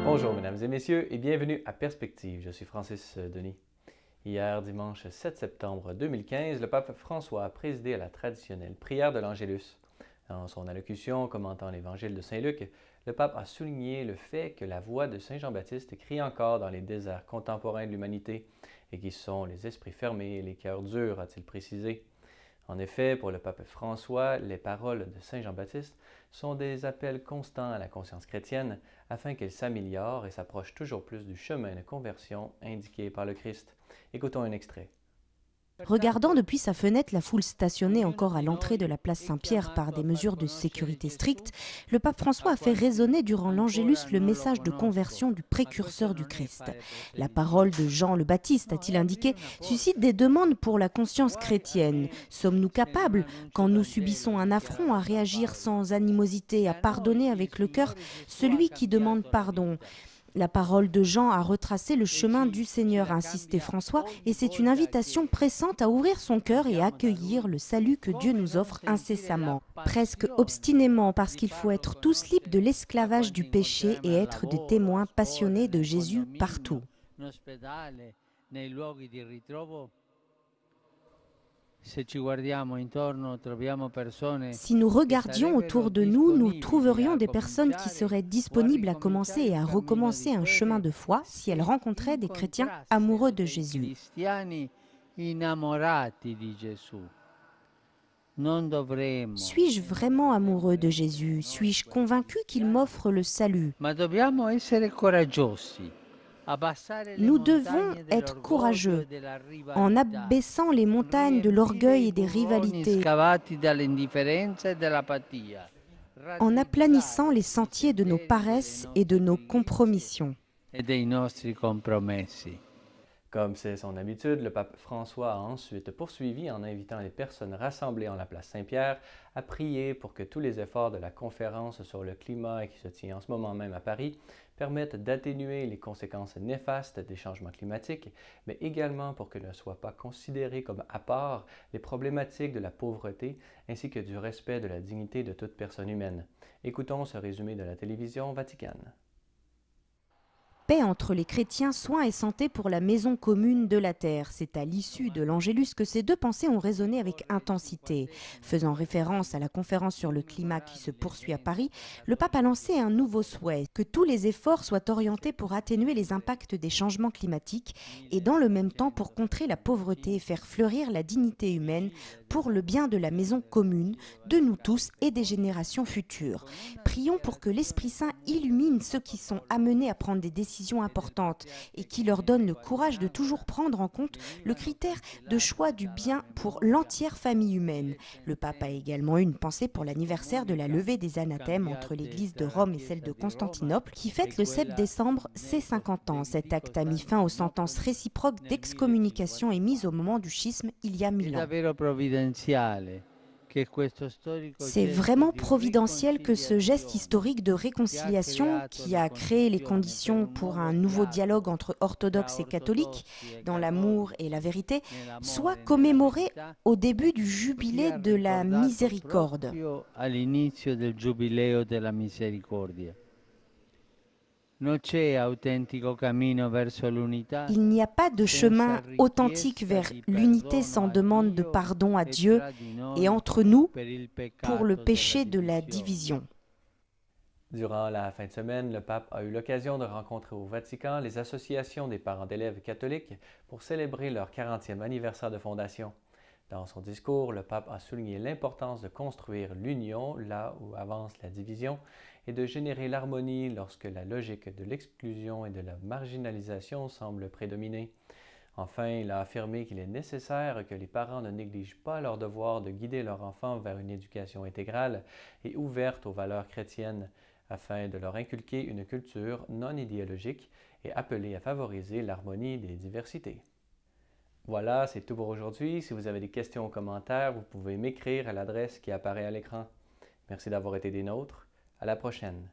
Bonjour mesdames et messieurs et bienvenue à Perspective, je suis Francis Denis. Hier, dimanche 7 septembre 2015, le pape François a présidé à la traditionnelle prière de l'Angélus. Dans son allocution commentant l'évangile de Saint Luc, le pape a souligné le fait que la voix de Saint Jean-Baptiste crie encore dans les déserts contemporains de l'humanité et qui sont les esprits fermés et les cœurs durs, a-t-il précisé. En effet, pour le pape François, les paroles de Saint Jean-Baptiste sont des appels constants à la conscience chrétienne afin qu'elle s'améliore et s'approche toujours plus du chemin de conversion indiqué par le Christ. Écoutons un extrait. Regardant depuis sa fenêtre la foule stationnée encore à l'entrée de la place Saint-Pierre par des mesures de sécurité strictes, le pape François a fait résonner durant l'Angélus le message de conversion du précurseur du Christ. La parole de Jean le Baptiste, a-t-il indiqué, suscite des demandes pour la conscience chrétienne. Sommes-nous capables, quand nous subissons un affront, à réagir sans animosité, à pardonner avec le cœur celui qui demande pardon ? La parole de Jean a retracé le chemin du Seigneur, a insisté François, et c'est une invitation pressante à ouvrir son cœur et à accueillir le salut que Dieu nous offre incessamment, presque obstinément, parce qu'il faut être tous libres de l'esclavage du péché et être des témoins passionnés de Jésus partout. Si nous regardions autour de nous, nous trouverions des personnes qui seraient disponibles à commencer et à recommencer un chemin de foi si elles rencontraient des chrétiens amoureux de Jésus. Suis-je vraiment amoureux de Jésus? Suis-je convaincu qu'il m'offre le salut? Nous devons être courageux en abaissant les montagnes de l'orgueil et des rivalités, en aplanissant les sentiers de nos paresses et de nos compromissions. Comme c'est son habitude, le pape François a ensuite poursuivi en invitant les personnes rassemblées en la place Saint-Pierre à prier pour que tous les efforts de la conférence sur le climat qui se tient en ce moment même à Paris permettent d'atténuer les conséquences néfastes des changements climatiques, mais également pour que ne soient pas considérées comme à part les problématiques de la pauvreté ainsi que du respect de la dignité de toute personne humaine. Écoutons ce résumé de la télévision Vaticane. Paix entre les chrétiens, soins et santé pour la maison commune de la terre. C'est à l'issue de l'Angélus que ces deux pensées ont résonné avec intensité. Faisant référence à la conférence sur le climat qui se poursuit à Paris, le pape a lancé un nouveau souhait, que tous les efforts soient orientés pour atténuer les impacts des changements climatiques et dans le même temps pour contrer la pauvreté et faire fleurir la dignité humaine pour le bien de la maison commune, de nous tous et des générations futures. Prions pour que l'Esprit Saint illumine ceux qui sont amenés à prendre des décisions importantes et qui leur donne le courage de toujours prendre en compte le critère de choix du bien pour l'entière famille humaine. Le pape a également eu une pensée pour l'anniversaire de la levée des anathèmes entre l'Église de Rome et celle de Constantinople qui fête le 7 décembre ses 50 ans. Cet acte a mis fin aux sentences réciproques d'excommunication émises au moment du schisme il y a 1000 ans. C'est vraiment providentiel que ce geste historique de réconciliation, qui a créé les conditions pour un nouveau dialogue entre orthodoxes et catholiques, dans l'amour et la vérité, soit commémoré au début du jubilé de la miséricorde. Il n'y a pas de chemin authentique vers l'unité sans demande de pardon à Dieu et entre nous pour le péché de la division. Durant la fin de semaine, le pape a eu l'occasion de rencontrer au Vatican les associations des parents d'élèves catholiques pour célébrer leur 40e anniversaire de fondation. Dans son discours, le pape a souligné l'importance de construire l'union là où avance la division et de générer l'harmonie lorsque la logique de l'exclusion et de la marginalisation semble prédominer. Enfin, il a affirmé qu'il est nécessaire que les parents ne négligent pas leur devoir de guider leur enfant vers une éducation intégrale et ouverte aux valeurs chrétiennes, afin de leur inculquer une culture non idéologique et appelée à favoriser l'harmonie des diversités. Voilà, c'est tout pour aujourd'hui. Si vous avez des questions ou commentaires, vous pouvez m'écrire à l'adresse qui apparaît à l'écran. Merci d'avoir été des nôtres. À la prochaine.